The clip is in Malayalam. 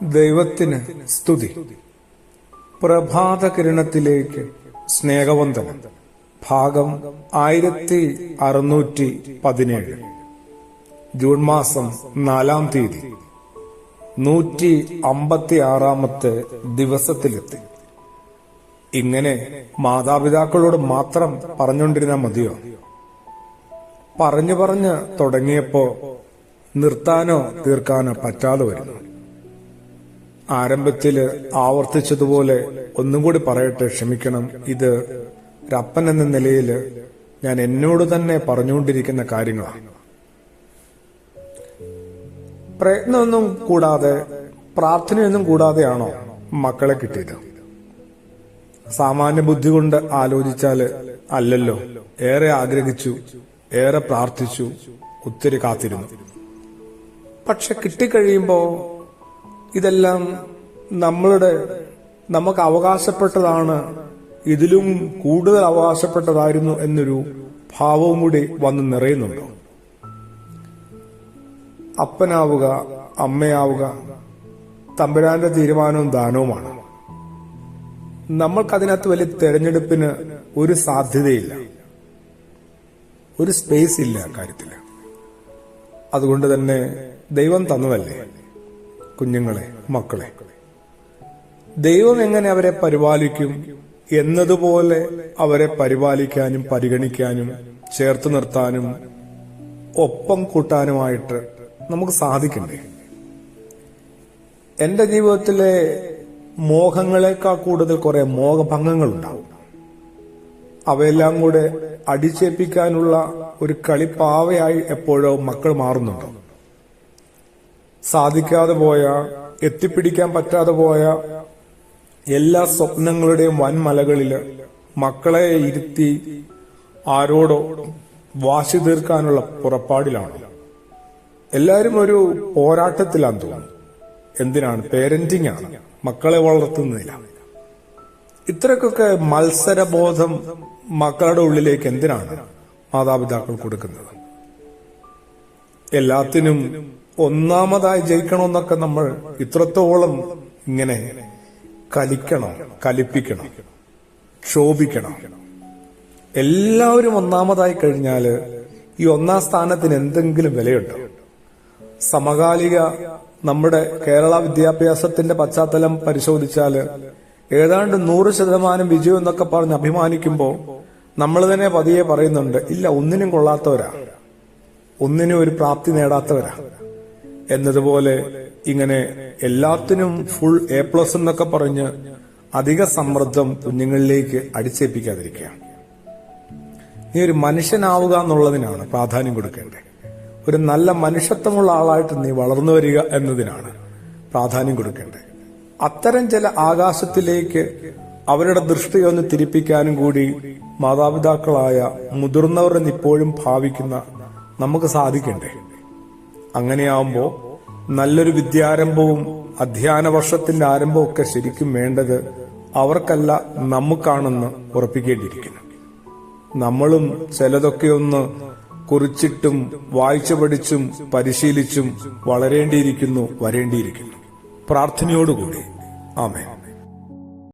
ദൈവത്തിന് സ്തുതി. പ്രഭാത കിരണത്തിലേക്ക് സ്നേഹവന്ദനം. ഭാഗം 1617. ജൂൺ മാസം 4-ാം തീയതി 156-ാമത്തെ ദിവസത്തിലെത്തി. ഇങ്ങനെ മാതാപിതാക്കളോട് മാത്രം പറഞ്ഞുകൊണ്ടിരുന്നാൽ മതിയോ? പറഞ്ഞു തുടങ്ങിയപ്പോ നിർത്താനോ തീർക്കാനോ പറ്റാതെ വരുന്നു. ആരംഭത്തില് ആവർത്തിച്ചതുപോലെ ഒന്നും കൂടി പറയട്ടെ, ക്ഷമിക്കണം. ഇത് ഒരപ്പൻ എന്ന നിലയിൽ ഞാൻ എന്നോട് തന്നെ പറഞ്ഞുകൊണ്ടിരിക്കുന്ന കാര്യങ്ങളാണ്. പ്രയത്നമൊന്നും കൂടാതെ, പ്രാർത്ഥനയൊന്നും കൂടാതെയാണോ മക്കളെ കിട്ടിയത്? സാമാന്യ ബുദ്ധി കൊണ്ട് ആലോചിച്ചാല് അല്ലല്ലോ. ഏറെ ആഗ്രഹിച്ചു, ഏറെ പ്രാർത്ഥിച്ചു, ഒത്തിരി കാത്തിരുന്നു. പക്ഷെ കിട്ടിക്കഴിയുമ്പോ ഇതെല്ലാം നമുക്ക് അവകാശപ്പെട്ടതാണ്, ഇതിലും കൂടുതൽ അവകാശപ്പെട്ടതായിരുന്നു എന്നൊരു ഭാവവും കൂടി വന്ന് നിറയുന്നുണ്ടോ? അപ്പനാവുക, അമ്മയാവുക തമ്പുരാന്റെ തീരുമാനവും ദാനവുമാണ്. നമ്മൾക്കതിനകത്ത് വലിയ തെരഞ്ഞെടുപ്പിന് ഒരു സാധ്യതയില്ല, ഒരു സ്പേസ് ഇല്ല കാര്യത്തില്. അതുകൊണ്ട് തന്നെ ദൈവം തന്നതല്ലേ കുഞ്ഞുങ്ങളെ, മക്കളെ. ദൈവം എങ്ങനെ അവരെ പരിപാലിക്കും എന്നതുപോലെ അവരെ പരിപാലിക്കാനും പരിഗണിക്കാനും ചേർത്ത് നിർത്താനും ഒപ്പം കൂട്ടാനുമായിട്ട് നമുക്ക് സാധിക്കണ്ടേ? എന്റെ ജീവിതത്തിലെ മോഹങ്ങളെക്കാൾ കൂടുതൽ കുറെ മോഹഭംഗങ്ങളുണ്ടാവും. അവയെല്ലാം കൂടെ അടിച്ചേൽപ്പിക്കാനുള്ള ഒരു കളിപ്പാവയായി എപ്പോഴോ മക്കൾ മാറുന്നുണ്ടോ? സാധിക്കാതെ പോയ, എത്തിപ്പിടിക്കാൻ പറ്റാതെ പോയ എല്ലാ സ്വപ്നങ്ങളുടെയും വൻമലകളില് മക്കളെ ഇരുത്തി ആരോടോ വാശി തീർക്കാനുള്ള പുറപ്പാടിലാണ്. എല്ലാവരും ഒരു പോരാട്ടത്തിലാന്ന് തോന്നുന്നു. എന്തിനാണ്? പേരന്റിംഗ് ആണ്, മക്കളെ വളർത്തുന്നില്ല. ഇത്രക്കൊക്കെ മത്സരബോധം മക്കളുടെ ഉള്ളിലേക്ക് എന്തിനാണ് മാതാപിതാക്കൾ കൊടുക്കുന്നത്? എല്ലാത്തിനും ഒന്നാമതായി ജയിക്കണമെന്നൊക്കെ നമ്മൾ ഇത്രത്തോളം ഇങ്ങനെ കലിപ്പിക്കണം, ക്ഷോഭിക്കണം. എല്ലാവരും ഒന്നാമതായി കഴിഞ്ഞാല് ഈ ഒന്നാം സ്ഥാനത്തിന് എന്തെങ്കിലും വിലയുണ്ടോ? സമകാലിക നമ്മുടെ കേരള വിദ്യാഭ്യാസത്തിന്റെ പശ്ചാത്തലം പരിശോധിച്ചാല് ഏതാണ്ട് 100% വിജയം എന്നൊക്കെ പറഞ്ഞ് അഭിമാനിക്കുമ്പോ നമ്മൾ തന്നെ പതിയെ പറയുന്നുണ്ട്, ഇല്ല, ഒന്നിനും കൊള്ളാത്തവരാ, ഒന്നിനും ഒരു പ്രാപ്തി നേടാത്തവരാ എന്നതുപോലെ. ഇങ്ങനെ എല്ലാത്തിനും ഫുൾ A+ എന്നൊക്കെ പറഞ്ഞ് അധിക സമ്മർദ്ദം കുഞ്ഞുങ്ങളിലേക്ക് അടിച്ചേൽപ്പിക്കാതിരിക്കുക. നീ ഒരു മനുഷ്യനാവുക എന്നുള്ളതിനാണ് പ്രാധാന്യം കൊടുക്കേണ്ടത്. ഒരു നല്ല മനുഷ്യത്വമുള്ള ആളായിട്ട് നീ വളർന്നു വരിക എന്നതിനാണ് പ്രാധാന്യം കൊടുക്കേണ്ടത്. അത്തരം ചില ആകാശത്തിലേക്ക് അവരുടെ ദൃഷ്ടി ഒന്ന് തിരിപ്പിക്കാനും കൂടി മാതാപിതാക്കളായ മുതിർന്നവർ ഇപ്പോഴും ഭാവിക്കുന്ന നമുക്ക് സാധിക്കണ്ടേ? അങ്ങനെയാവുമ്പോ നല്ലൊരു വിദ്യാരംഭവും അധ്യയന വർഷത്തിന്റെ ആരംഭവും ഒക്കെ ശരിക്കും വേണ്ടത് അവർക്കല്ല, നമുക്കാണെന്ന് ഉറപ്പിക്കേണ്ടിയിരിക്കുന്നു. നമ്മളും ചിലതൊക്കെ ഒന്ന് കുറിച്ചിട്ടും വായിച്ചു പഠിച്ചും പരിശീലിച്ചും വളരേണ്ടിയിരിക്കുന്നു, വരേണ്ടിയിരിക്കുന്നു. പ്രാർത്ഥനയോടുകൂടി. ആമേൻ.